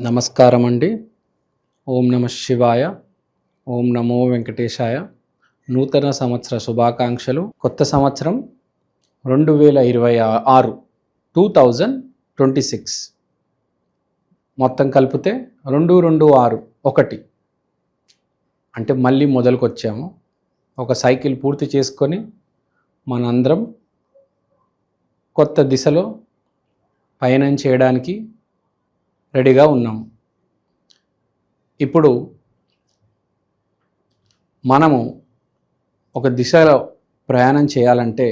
నమస్కారం అండి. ఓం నమ శివాయ. ఓం నమో వెంకటేశాయ. నూతన సంవత్సర శుభాకాంక్షలు. కొత్త సంవత్సరం 2026 2026 మొత్తం కలిపితే 226 1 అంటే మళ్ళీ మొదలుకొచ్చాము. ఒక సైకిల్ పూర్తి చేసుకొని మనందరం కొత్త దిశలో పయనం చేయడానికి రెడీగా ఉన్నాము. ఇప్పుడు మనము ఒక దిశలో ప్రయాణం చేయాలంటే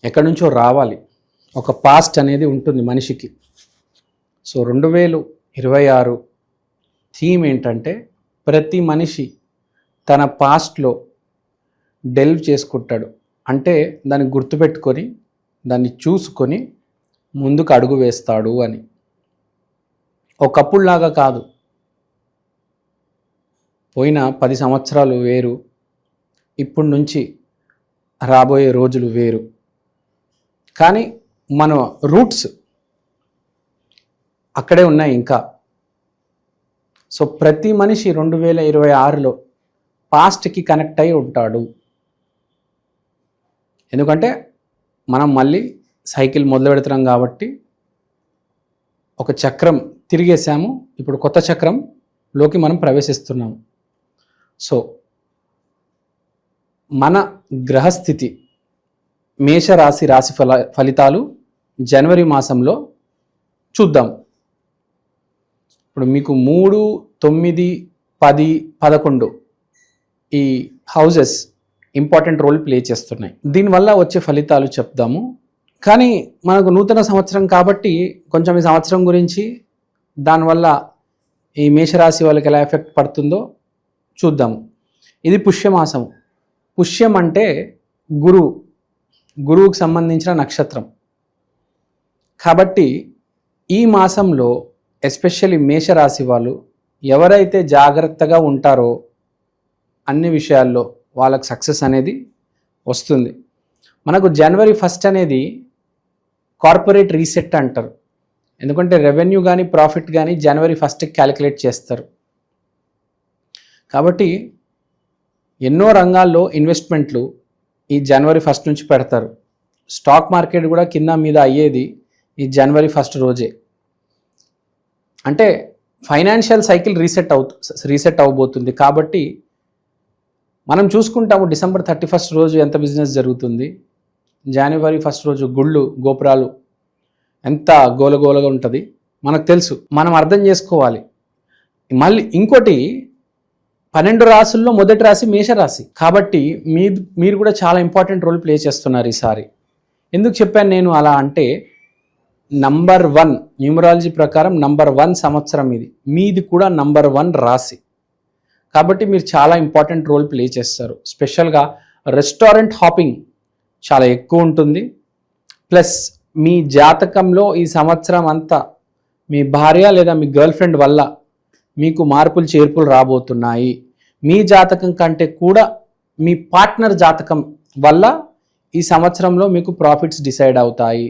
ఎక్కడి నుంచో రావాలి. ఒక పాస్ట్ అనేది ఉంటుంది మనిషికి. సో 2026 థీమ్ ఏంటంటే ప్రతి మనిషి తన పాస్ట్లో డెల్వ్ చేసుకుంటాడు. అంటే దాన్ని గుర్తుపెట్టుకొని దాన్ని చూసుకొని ముందుకు అడుగు వేస్తాడు అని. ఒకప్పుడులాగా కాదు. పోయిన 10 సంవత్సరాలు వేరు, ఇప్పటి నుంచి రాబోయే రోజులు వేరు. కానీ మన రూట్స్ అక్కడే ఉన్నాయి ఇంకా. సో ప్రతి మనిషి 2026లో పాస్ట్కి కనెక్ట్ అయి ఉంటాడు. ఎందుకంటే మనం మళ్ళీ సైకిల్ మొదలు పెడుతున్నాం కాబట్టి ఒక చక్రం తిరిగేసాము. ఇప్పుడు కొత్త చక్రంలోకి మనం ప్రవేశిస్తున్నాము. సో మన గ్రహస్థితి మేషరాశి ఫలితాలు జనవరి మాసంలో చూద్దాం. ఇప్పుడు మీకు 3, 9, 10, 11 ఈ హౌజెస్ ఇంపార్టెంట్ రోల్ ప్లే చేస్తున్నాయి. దీనివల్ల వచ్చే ఫలితాలు చెప్దాము. కానీ మనకు నూతన సంవత్సరం కాబట్టి కొంచెం ఈ సంవత్సరం గురించి, దానివల్ల ఈ మేషరాశి వాళ్ళకి ఎలా ఎఫెక్ట్ పడుతుందో చూద్దాము. ఇది పుష్యమాసము. పుష్యం అంటే గురువుకు సంబంధించిన నక్షత్రం. కాబట్టి ఈ మాసంలో ఎస్పెషల్లీ మేషరాశి వాళ్ళు ఎవరైతే జాగ్రత్తగా ఉంటారో అన్ని విషయాల్లో వాళ్ళకి సక్సెస్ అనేది వస్తుంది. మనకు జనవరి 1 అనేది కార్పొరేట్ రీసెట్ అంటారు. ఎందుకంటే రెవెన్యూ కానీ ప్రాఫిట్ కానీ జనవరి 1కి క్యాలిక్యులేట్ చేస్తారు. కాబట్టి ఎన్నో రంగాల్లో ఇన్వెస్ట్మెంట్లు ఈ జనవరి 1 నుంచి పెడతారు. స్టాక్ మార్కెట్ కూడా కింద మీద అయ్యేది ఈ జనవరి 1 రోజే. అంటే ఫైనాన్షియల్ సైకిల్ రీసెట్ అవబోతుంది. కాబట్టి మనం చూసుకుంటాము డిసెంబర్ 31 రోజు ఎంత బిజినెస్ జరుగుతుంది, జనవరి 1 రోజు గుళ్ళు గోపురాలు ఎంత గోలగోలగా ఉంటుంది మనకు తెలుసు. మనం అర్థం చేసుకోవాలి. మళ్ళీ ఇంకోటి 12 రాశుల్లో మొదటి రాశి మేషరాశి. కాబట్టి మీరు కూడా చాలా ఇంపార్టెంట్ రోల్ ప్లే చేస్తున్నారు ఈసారి. ఎందుకు చెప్పాను నేను అలా అంటే, నంబర్ 1 న్యూమరాలజీ ప్రకారం నంబర్ 1 సంవత్సరం ఇది. మీది కూడా నంబర్ 1 రాశి. కాబట్టి మీరు చాలా ఇంపార్టెంట్ రోల్ ప్లే చేస్తారు. స్పెషల్గా రెస్టారెంట్ హాపింగ్ చాలా ఎక్కువ ఉంటుంది. ప్లస్ మీ జాతకంలో ఈ సంవత్సరం అంతా మీ భార్య లేదా మీ గర్ల్ ఫ్రెండ్ వల్ల మీకు మార్పులు చేర్పులు రాబోతున్నాయి. మీ జాతకం కంటే కూడా మీ పార్ట్నర్ జాతకం వల్ల ఈ సంవత్సరంలో మీకు ప్రాఫిట్స్ డిసైడ్ అవుతాయి.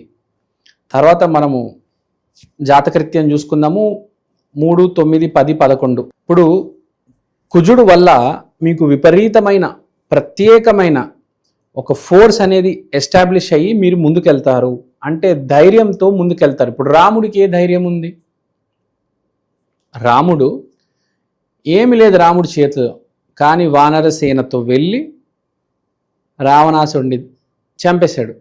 తర్వాత మనము జాతకరీత్యం చూసుకుందాము. 3, 9, 10, 11 ఇప్పుడు కుజుడు వల్ల మీకు విపరీతమైన ప్రత్యేకమైన ఒక ఫోర్స్ అనేది ఎస్టాబ్లిష్ అయ్యి మీరు ముందుకెళ్తారు. అంటే ధైర్యంతో ముందుకెళ్తారు. ఇప్పుడు రాముడికి ఏ ధైర్యం ఉంది? రాముడు ఏమి లేదు రాముడి చేతిలో. కానీ వానరసేనతో వెళ్ళి రావణాసుడిని చంపేశాడు.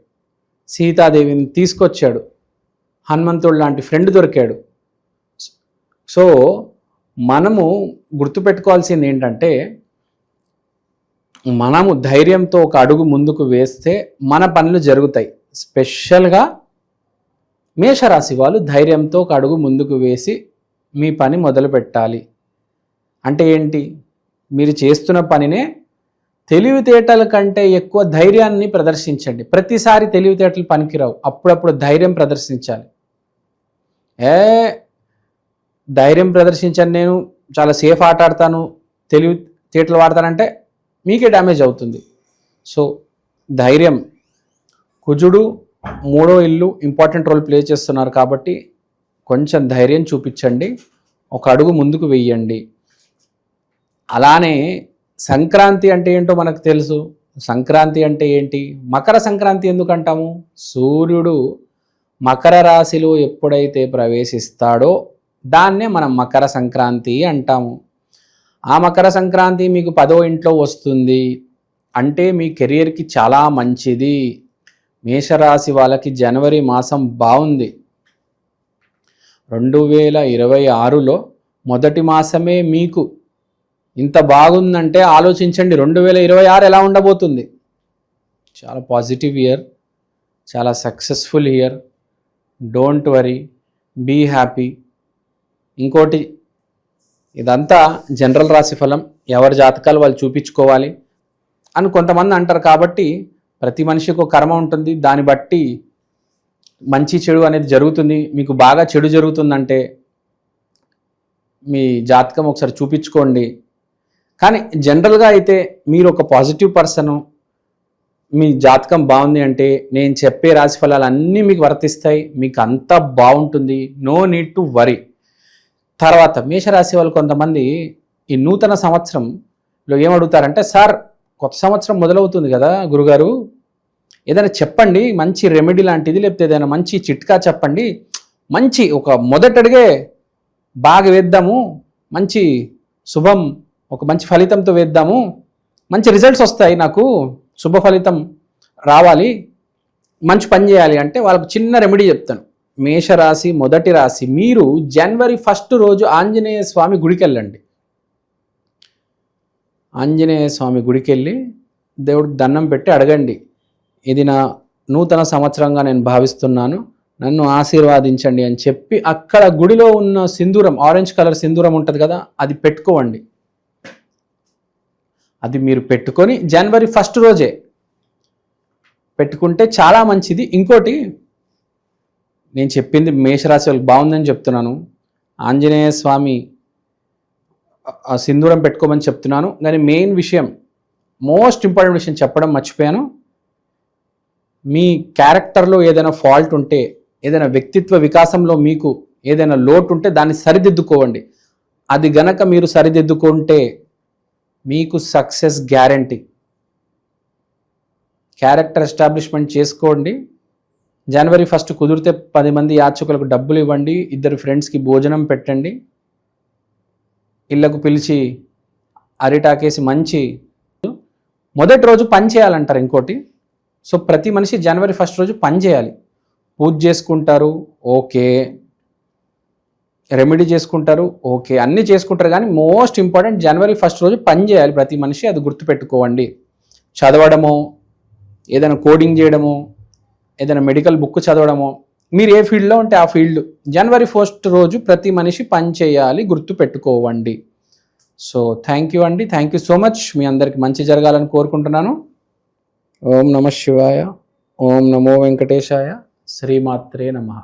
సీతాదేవిని తీసుకొచ్చాడు. హనుమంతుడు లాంటి ఫ్రెండ్ దొరికాడు. సో మనము గుర్తుపెట్టుకోవాల్సింది ఏంటంటే, మనము ధైర్యంతో ఒక అడుగు ముందుకు వేస్తే మన పనులు జరుగుతాయి. స్పెషల్గా మేషరాశి వాళ్ళు ధైర్యంతో ఒక అడుగు ముందుకు వేసి మీ పని మొదలు పెట్టాలి. అంటే ఏంటి? మీరు చేస్తున్న పనినే తెలివితేటల కంటే ఎక్కువ ధైర్యాన్ని ప్రదర్శించండి. ప్రతిసారి తెలివితేటలు పనికిరావు. అప్పుడప్పుడు ధైర్యం ప్రదర్శించాలి. ధైర్యం ప్రదర్శించాను, నేను చాలా సేఫ్ ఆట ఆడతాను, తెలివితేటలు వాడతానంటే మీకే డ్యామేజ్ అవుతుంది. సో ధైర్యం. కుజుడు 3వ ఇల్లు ఇంపార్టెంట్ రోల్ ప్లే చేస్తున్నారు కాబట్టి కొంచెం ధైర్యం చూపించండి. ఒక అడుగు ముందుకు వెయ్యండి. అలానే సంక్రాంతి అంటే ఏంటో మనకు తెలుసు. సంక్రాంతి అంటే ఏంటి? మకర సంక్రాంతి ఎందుకు అంటాము? సూర్యుడు మకర రాశిలో ఎప్పుడైతే ప్రవేశిస్తాడో దాన్నే మనం మకర సంక్రాంతి అంటాము. ఆ మకర సంక్రాంతి మీకు 10వ ఇంట్లో వస్తుంది అంటే మీ కెరియర్కి చాలా మంచిది. మేషరాశి వాళ్ళకి జనవరి మాసం బాగుంది. 2026లో మొదటి మాసమే మీకు ఇంత బాగుందంటే ఆలోచించండి 2026 ఎలా ఉండబోతుంది. చాలా పాజిటివ్ ఇయర్, చాలా successful year. Don't worry, be happy. ఇంకోటి, ఇదంతా జనరల్ రాశి ఫలం, ఎవరి జాతకాలు వాళ్ళు చూపించుకోవాలి అని కొంతమంది అంటారు. కాబట్టి ప్రతి మనిషికి ఒక కర్మ ఉంటుంది, దాన్ని బట్టి మంచి చెడు అనేది జరుగుతుంది. మీకు బాగా చెడు జరుగుతుందంటే మీ జాతకం ఒకసారి చూపించుకోండి. కానీ జనరల్గా అయితే మీరు ఒక పాజిటివ్ పర్సను, మీ జాతకం బాగుంది అంటే నేను చెప్పే రాశి ఫలాలు అన్నీ మీకు వర్తిస్తాయి, మీకు అంతా బాగుంటుంది. No need to worry. తర్వాత మేషరాశి వాళ్ళు కొంతమంది ఈ నూతన సంవత్సరంలో ఏమడుగుతారంటే, సార్ కొత్త సంవత్సరం మొదలవుతుంది కదా గురుగారు, ఏదైనా చెప్పండి మంచి రెమెడీ లాంటిది, లేకపోతే ఏదైనా మంచి చిట్కా చెప్పండి, మంచి ఒక మొదటడిగే బాగా వేద్దాము, మంచి శుభం, ఒక మంచి ఫలితంతో వేద్దాము, మంచి రిజల్ట్స్ వస్తాయి, నాకు శుభ ఫలితం రావాలి, మంచి పని చేయాలి అంటే వాళ్ళకు చిన్న రెమెడీ చెప్తాను. మేషరాశి మొదటి రాశి, మీరు జనవరి 1 రోజు ఆంజనేయ స్వామి గుడికి వెళ్ళండి. ఆంజనేయ స్వామి గుడికి వెళ్ళి దేవుడికి దండం పెట్టి అడగండి, ఇది నా నూతన సంవత్సరంగా నేను భావిస్తున్నాను, నన్ను ఆశీర్వాదించండి అని చెప్పి అక్కడ గుడిలో ఉన్న సింధూరం, ఆరెంజ్ కలర్ సింధూరం ఉంటుంది కదా, అది పెట్టుకోండి. అది మీరు పెట్టుకొని జనవరి 1 రోజే పెట్టుకుంటే చాలా మంచిది. ఇంకోటి, నేను చెప్పింది మేషరాశి వాళ్ళకి బాగుందని చెప్తున్నాను, ఆంజనేయ స్వామి ఆ సింధూరం పెట్టుకోమని చెప్తున్నాను. కానీ మెయిన్ విషయం, మోస్ట్ ఇంపార్టెంట్ విషయం చెప్పడం మర్చిపోయాను. మీ క్యారెక్టర్లో ఏదైనా ఫాల్ట్ ఉంటే, ఏదైనా వ్యక్తిత్వ వికాసంలో మీకు ఏదైనా లోటు ఉంటే దాన్ని సరిదిద్దుకోవండి. అది గనక మీరు సరిదిద్దుకుంటే మీకు సక్సెస్ గ్యారంటీ. క్యారెక్టర్ ఎస్టాబ్లిష్మెంట్ చేసుకోండి. జనవరి 1 కుదిరితే 10 మంది యాచకులకు డబ్బులు ఇవ్వండి, 2 ఫ్రెండ్స్కి భోజనం పెట్టండి, ఇళ్లకు పిలిచి అరిటాకేసి మంచి మొదటి రోజు పని చేయాలంటారు. ఇంకోటి, సో ప్రతి మనిషి జనవరి 1 రోజు పని చేయాలి. పూజ చేసుకుంటారు, ఓకే, రెమెడీ చేసుకుంటారు, ఓకే, అన్నీ చేసుకుంటారు. కానీ మోస్ట్ ఇంపార్టెంట్ జనవరి 1 రోజు పని చేయాలి ప్రతి మనిషి, అది గుర్తుపెట్టుకోవండి. చదవడమో, ఏదైనా కోడింగ్ చేయడమో, ఏదైనా మెడికల్ బుక్ చదవడమో, మీరు ఏ ఫీల్డ్లో ఉంటే ఆ ఫీల్డ్ జనవరి 1 రోజు ప్రతి మనిషి పని చేయాలి, గుర్తుపెట్టుకోవండి. సో థ్యాంక్ యూ అండి, థ్యాంక్ యూ సో మచ్. మీ అందరికి మంచి జరగాలని కోరుకుంటున్నాను. ఓం నమః శివాయ, ఓం నమో వెంకటేశాయ, శ్రీమాత్రే నమః.